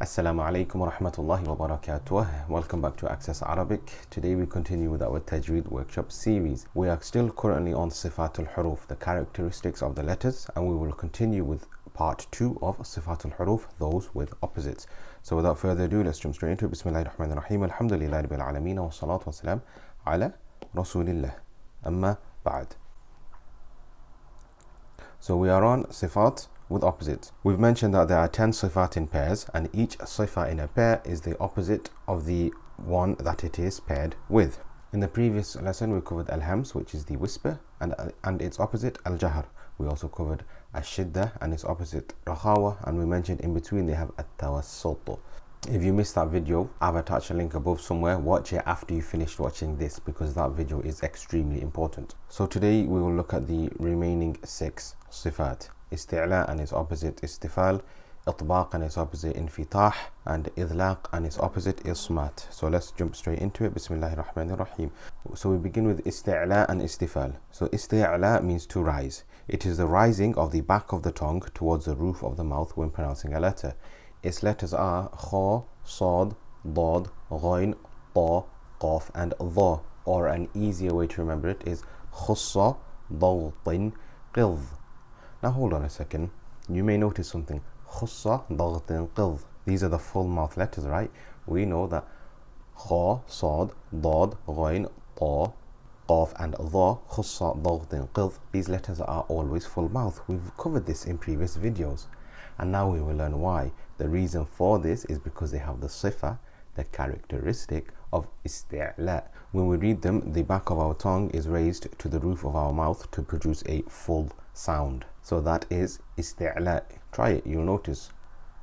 Assalamu alaikum wa rahmatullahi wa barakatuh. Welcome back to Access Arabic. Today we continue with our Tajweed workshop series. We are still currently on Sifat al-Huruf, the characteristics of the letters, and we will continue with part 2 of Sifat al-Huruf, those with opposites. So without further ado, let's jump straight into it. Bismillahir Rahmanir Rahim. Alhamdulillahi Rabbil Alameen wa salatu wa salam ala Rasulillah. Amma ba'd. So we are on Sifat with opposites. We've mentioned that there are 10 Sifat in pairs, and each Sifat in a pair is the opposite of the one that it is paired with. In the previous lesson we covered Al-Hams, which is the whisper, and its opposite Al-Jahr. We also covered Al-Shiddah and its opposite Rakhawa, and we mentioned in between they have At-Tawassut. If you missed that video, I've attached a link above somewhere. Watch it after you finished watching this, because that video is extremely important. So today we will look at the remaining 6 Sifat. Istilaa and its opposite istifaal, Itbaq and its opposite Infitah, and Idlaq and its opposite Ismat. So let's jump straight into it. Bismillahir Rahmanir Rahim. So we begin with Istilaa and Istifaal. So Istilaa means to rise. It is the rising of the back of the tongue towards the roof of the mouth when pronouncing a letter. Its letters are Kha, Sad, Dad, Ghain, Ta, Qaf and Dha. Or an easier way to remember it is Khussa, Dagtin, Qidh. Now hold on a second, you may notice something. Khussa, Dagtin, Qidh. These are the full mouth letters, right? We know that Kha, Sad, Dad, Ghain, Ta, Qaf and Dha, Khussa, Dagtin, Qidh. These letters are always full mouth. We've covered this in previous videos. And now we will learn why. The reason for this is because they have the sifa, the characteristic of Istilaa. When we read them, the back of our tongue is raised to the roof of our mouth to produce a full sound. So that is Istilaa. Try it, you'll notice.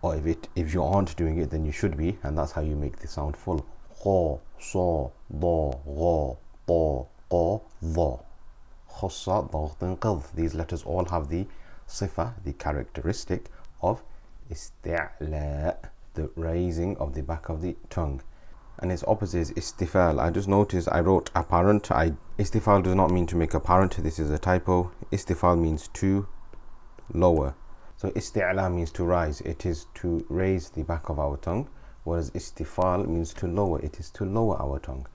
Or if you aren't doing it, then you should be, and that's how you make the sound full. Kha, Sa, Da, Gha, Ta, Qa, Dha. Khussa, Dagtin, Qidh. These letters all have the sifa, the characteristic of Istilaa, the raising of the back of the tongue. And its opposite is istifaal. I just noticed I wrote apparent. Istifaal does not mean to make apparent. This is a typo. Istifaal means to lower. So Istilaa means to rise. It is to raise the back of our tongue, whereas istifaal means to lower. It is to lower our tongue.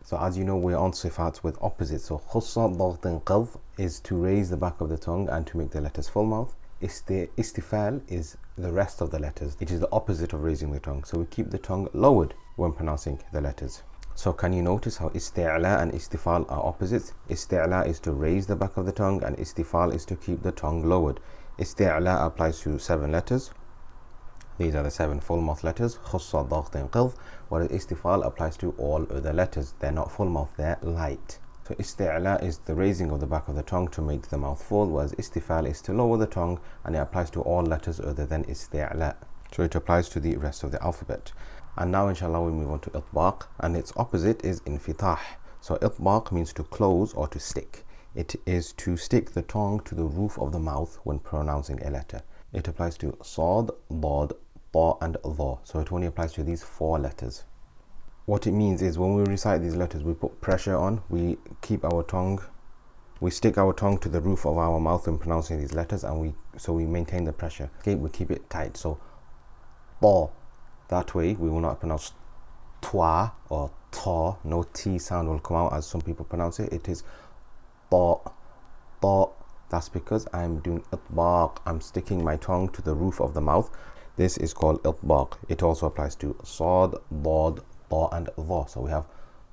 So as you know, we're on Sifats with opposites. So Khussa, Dagtin, Qidh is to raise the back of the tongue and to make the letters full mouth. Istifaal is the rest of the letters. It is the opposite of raising the tongue. So we keep the tongue lowered when pronouncing the letters. So can you notice how Istilaa and Istifaal are opposites? Istilaa is to raise the back of the tongue, and Istifaal is to keep the tongue lowered. Istilaa applies to 7 letters. These are the 7 full mouth letters. Khussa, Dagtin, Qidh. Whereas Istifaal applies to all other letters. They're not full mouth, they're light. So Istilaa is the raising of the back of the tongue to make the mouth full, whereas Istifaal is to lower the tongue, and it applies to all letters other than Istilaa. So it applies to the rest of the alphabet. And now inshallah we move on to Itbaq, and its opposite is Infitah. So Itbaq means to close or to stick. It is to stick the tongue to the roof of the mouth when pronouncing a letter. It applies to Sad, Dad, Ta and Dha. So it only applies to these 4 letters. What it means is when we recite these letters, we put pressure on, we keep our tongue, we stick our tongue to the roof of our mouth when pronouncing these letters, and we maintain the pressure. Okay, we keep it tight. So Ta, that way we will not pronounce Twa or Ta. No T sound will come out as some people pronounce it. It is Ta, Ta. That's because I'm doing Itbaq. I'm sticking my tongue to the roof of the mouth. This is called Itbaq. It also applies to Sad, Dad, Ta and Dha. So we have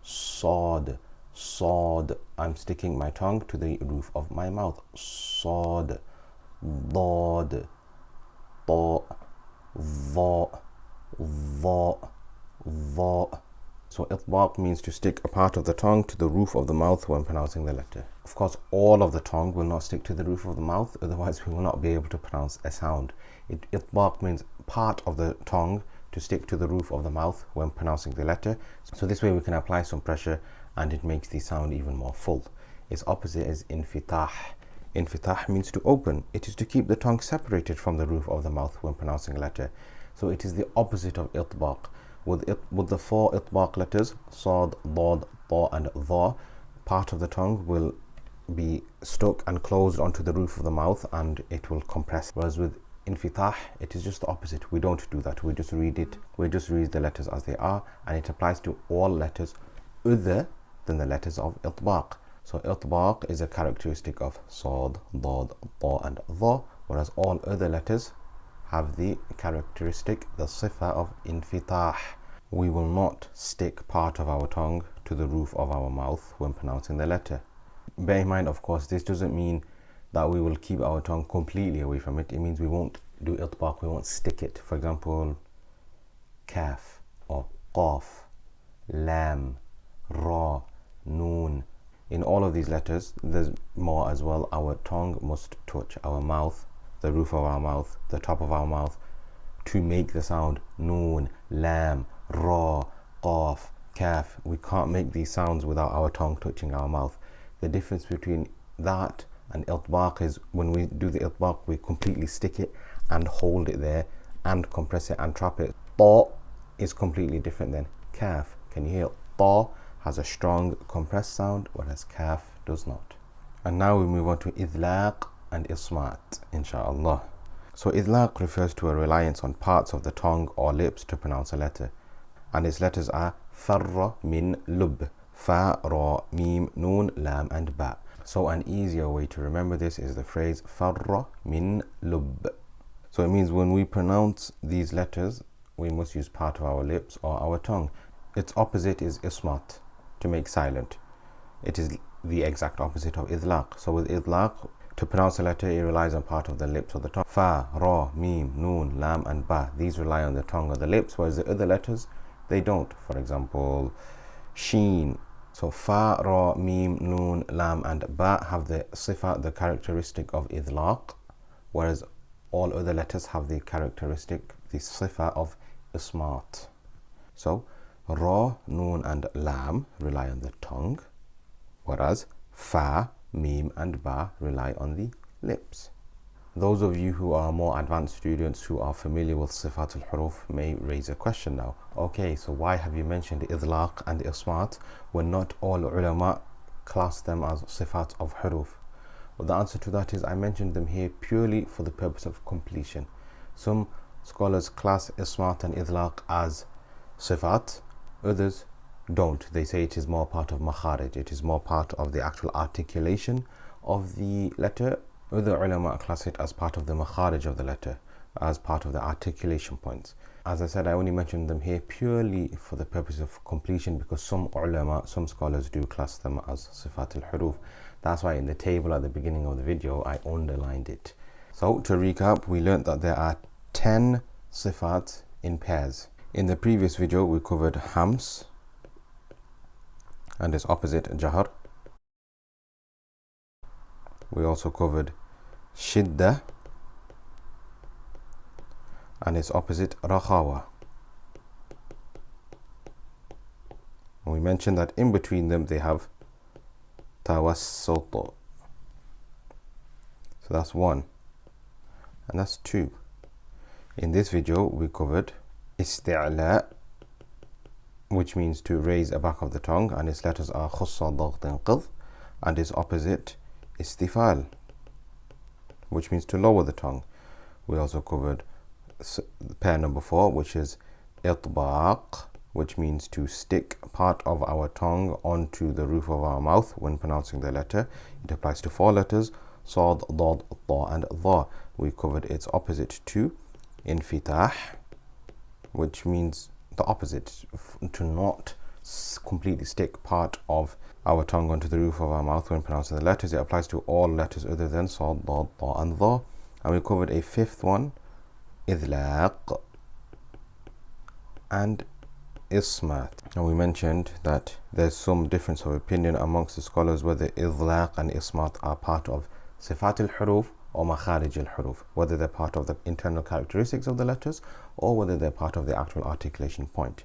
Sad, Sad. I'm sticking my tongue to the roof of my mouth. Sad, Dad, Ta, Dha, Dha, Dha. So Itbaq means to stick a part of the tongue to the roof of the mouth when pronouncing the letter. Of course, all of the tongue will not stick to the roof of the mouth, otherwise we will not be able to pronounce a sound. Itbaq means part of the tongue to stick to the roof of the mouth when pronouncing the letter. So this way we can apply some pressure and it makes the sound even more full. Its opposite is Infitah. Infitah means to open. It is to keep the tongue separated from the roof of the mouth when pronouncing a letter. So it is the opposite of Itbaq. With the 4 Itbaq letters, Sad, Dad, Ta and Dha, part of the tongue will be stuck and closed onto the roof of the mouth and it will compress. Whereas with infitah, it is just the opposite. We don't do that. We just read it. We just read the letters as they are, and it applies to all letters other than the letters of itbaq. So itbaq is a characteristic of sad, dad, ta and dha, whereas all other letters have the characteristic, the sifa of infitah. We will not stick part of our tongue to the roof of our mouth when pronouncing the letter. Bear in mind, of course, this doesn't mean that we will keep our tongue completely away from it. It means we won't do itbaq, we won't stick it. For example, kaf or qaf, lam, ra, noon. In all of these letters, there's more as well. Our tongue must touch our mouth, the roof of our mouth, the top of our mouth, to make the sound noon, lam, ra, qaf, kaf. We can't make these sounds without our tongue touching our mouth. The difference between that and itbaq is when we do the itbaq, we completely stick it and hold it there and compress it and trap it. Ta is completely different than kaf. Can you hear? Ta has a strong compressed sound, whereas kaf does not. And now we move on to idlaq and ismat, inshallah. So idlaq refers to a reliance on parts of the tongue or lips to pronounce a letter, and its letters are farra min lub, fa, ra, mim, noon, lam and ba. So an easier way to remember this is the phrase farra min lub. So it means when we pronounce these letters, we must use part of our lips or our tongue. Its opposite is ismat, to make silent. It is the exact opposite of idlaq. So with idlaq, to pronounce a letter, it relies on part of the lips or the tongue. Fa, ra, mim, noon, lam and ba. These rely on the tongue or the lips, whereas the other letters, they don't. For example, sheen. So fa, ra, mim, noon, lam and ba have the sifat, the characteristic of idlaq, whereas all other letters have the characteristic, the sifa of ismat. So ra, noon and lam rely on the tongue, whereas fa, mim and ba rely on the lips. Those of you who are more advanced students who are familiar with Sifat al-Huruf may raise a question now. Okay, so why have you mentioned idlaq and ismat when not all ulama class them as Sifat of Huruf? Well, the answer to that is I mentioned them here purely for the purpose of completion. Some scholars class ismat and idlaq as Sifat, others don't. They say it is more part of makharij, it is more part of the actual articulation of the letter. Other ulama class it as part of the makharij of the letter, as part of the articulation points. As I said, I only mentioned them here purely for the purpose of completion because some ulama, some scholars do class them as Sifat al-Huruf. That's why in the table at the beginning of the video I underlined it. So to recap, we learned that there are 10 Sifat in pairs. In the previous video we covered hams and its opposite jahar. We also covered shidda and its opposite rakhawa. And we mentioned that in between them they have tawassut. So that's one, and that's two. In this video we covered Istilaa, which means to raise the back of the tongue, and its letters are khussa, daghd, qidh, and its opposite istifaal, which means to lower the tongue. We also covered pair number 4, which is itbaq, which means to stick part of our tongue onto the roof of our mouth when pronouncing the letter. It applies to 4 letters, sad, dad, ta and dha. We covered its opposite too, infitah, which means the opposite, to not completely stick part of our tongue onto the roof of our mouth when pronouncing the letters. It applies to all letters other than sad, dad, ta and dha. And we covered a 5th one, idlaq and ismat. And we mentioned that there's some difference of opinion amongst the scholars whether idlaq and ismat are part of Sifat al-Huruf or makharij al-Huruf, whether they're part of the internal characteristics of the letters or whether they're part of the actual articulation point.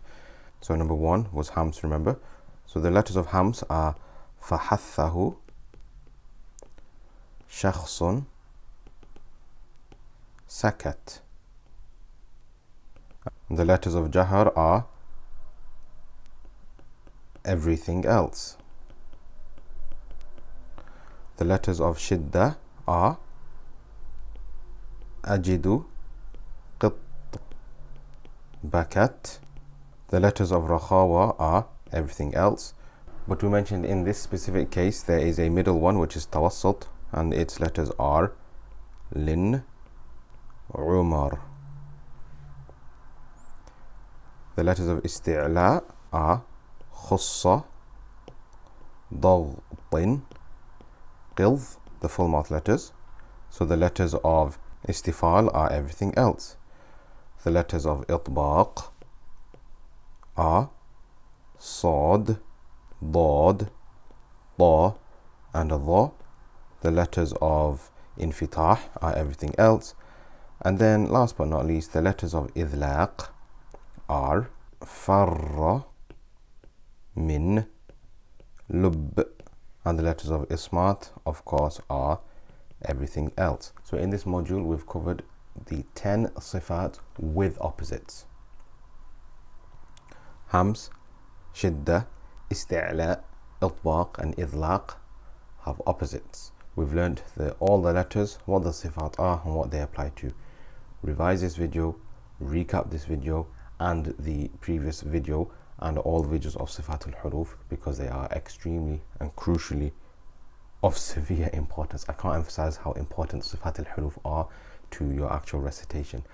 So number 1 was hams, remember. So the letters of hams are fahathahu, shakhsun, sakat. The letters of jahar are everything else. The letters of shidda are أجد قط بكت. The letters of Rakhawa are everything else, but we mentioned in this specific case there is a middle one which is tawassut, and its letters are Lin Umar. The letters of Istilaa are Khussa Dagtin Qidh, the full mouth letters. So the letters of istifaal are everything else. The letters of Itbaq are Sad, Dad, Da, and Dha. The letters of Infitah are everything else. And then last but not least, the letters of Idlaq are Farra, Min, Lub, and the letters of Ismat, of course, are everything else. So in this module we've covered the 10 sifat with opposites. Hams, Shidda, Isti'la, Itbaq and Idlaq have opposites. We've learned all the letters, what the sifat are and what they apply to. Revise this video, recap this video and the previous video and all videos of Sifatul Huruf, because they are extremely and crucially of severe importance. I can't emphasize how important Sifatul Huruf are to your actual recitation.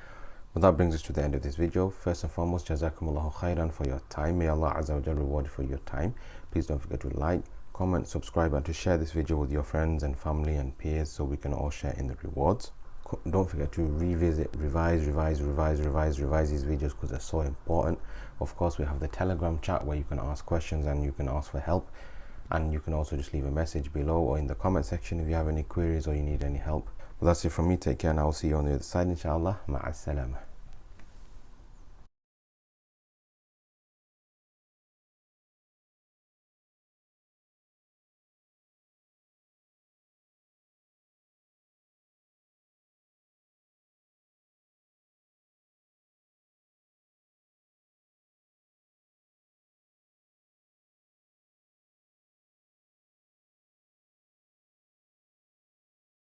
But that brings us to the end of this video. First and foremost, Jazakumullahu khairan for your time. May Allah Azza wa Jalla reward you for your time. Please don't forget to like, comment, subscribe and to share this video with your friends and family and peers so we can all share in the rewards. Don't forget to revisit, revise these videos because they're so important. Of course, we have the Telegram chat where you can ask questions and you can ask for help, and you can also just leave a message below or in the comment section if you have any queries or you need any help. Well, that's it from me. Take care and I will see you on the other side, inshallah. Ma'as salama.